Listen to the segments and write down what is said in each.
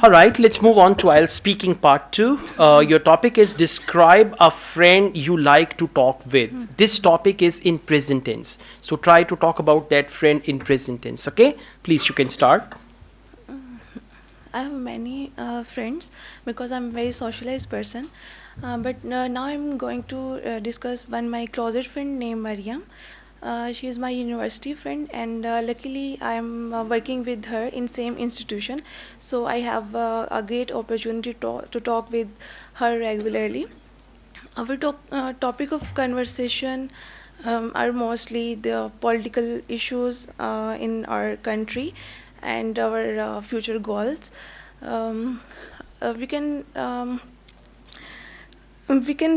All right, let's move on to Ielts speaking part two. Your topic is describe a friend you like to talk with. This topic is in present tense. So try to talk about that friend in present tense. Okay, please, you can start. I have many friends because I'm a very socialized person. But now I'm going to discuss one my closet friend named Mariam. She is my university friend, and luckily I'm working with her in same institution. So I have a great opportunity to talk with her regularly. Our topic of conversation are mostly the political issues in our country and our future goals. Um, we can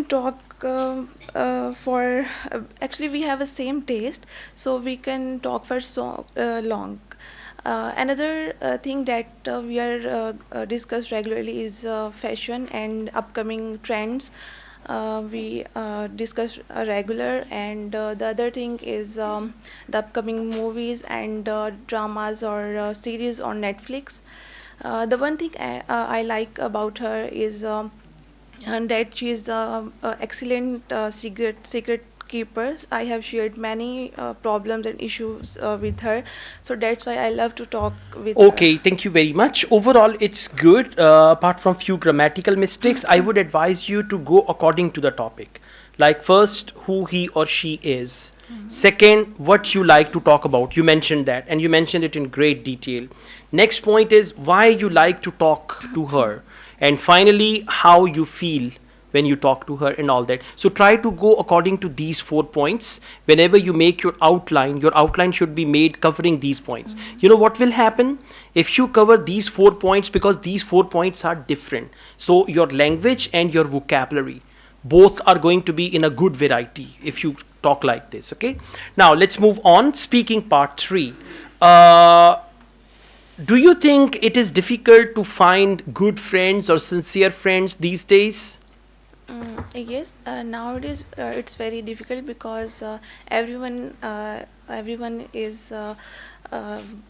talk for actually we have a same taste, so we can talk for so long. Another thing that we are discussed regularly is fashion and upcoming trends. We discuss regular, and the other thing is the upcoming movies and dramas or series on Netflix. The one thing I like about her is and that she is excellent secret keepers. I have shared many problems and issues with her, so that's why I love to talk with her. Okay, thank you very much. Overall, it's good. Apart from few grammatical mistakes, I would advise you to go according to the topic. Like first, who he or she is. Second, what you like to talk about. You mentioned that, and you mentioned it in great detail. Next point is why you like to talk to her. And finally, how you feel when you talk to her and all that. So try to go according to these 4 points. Whenever you make your outline should be made covering these points. You know what will happen if you cover these 4 points, because these 4 points are different. So your language and your vocabulary both are going to be in a good variety if you talk like this. Okay, now let's move on. Speaking part 3. uh, do you think it is difficult to find good friends or sincere friends these days? Yes, nowadays it's very difficult because everyone is uh, um,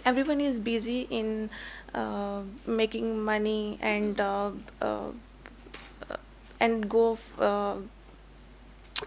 everyone is busy in making money and go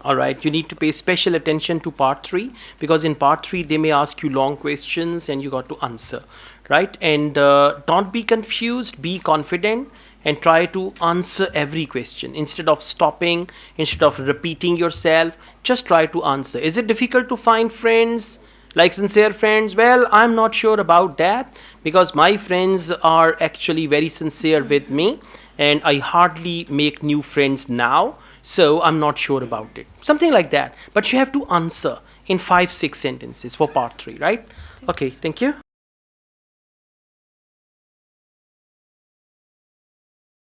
All right, you need to pay special attention to part 3, because in part 3 they may ask you long questions and you got to answer, right? And don't be confused, be confident and try to answer every question instead of stopping, instead of repeating yourself. Just try to answer. Is it difficult to find friends, like sincere friends? Well, I'm not sure about that, because my friends are actually very sincere with me and I hardly make new friends now, so I'm not sure about it. Something like that. But you have to answer in 5 6 sentences for part 3, right? Okay, thank you.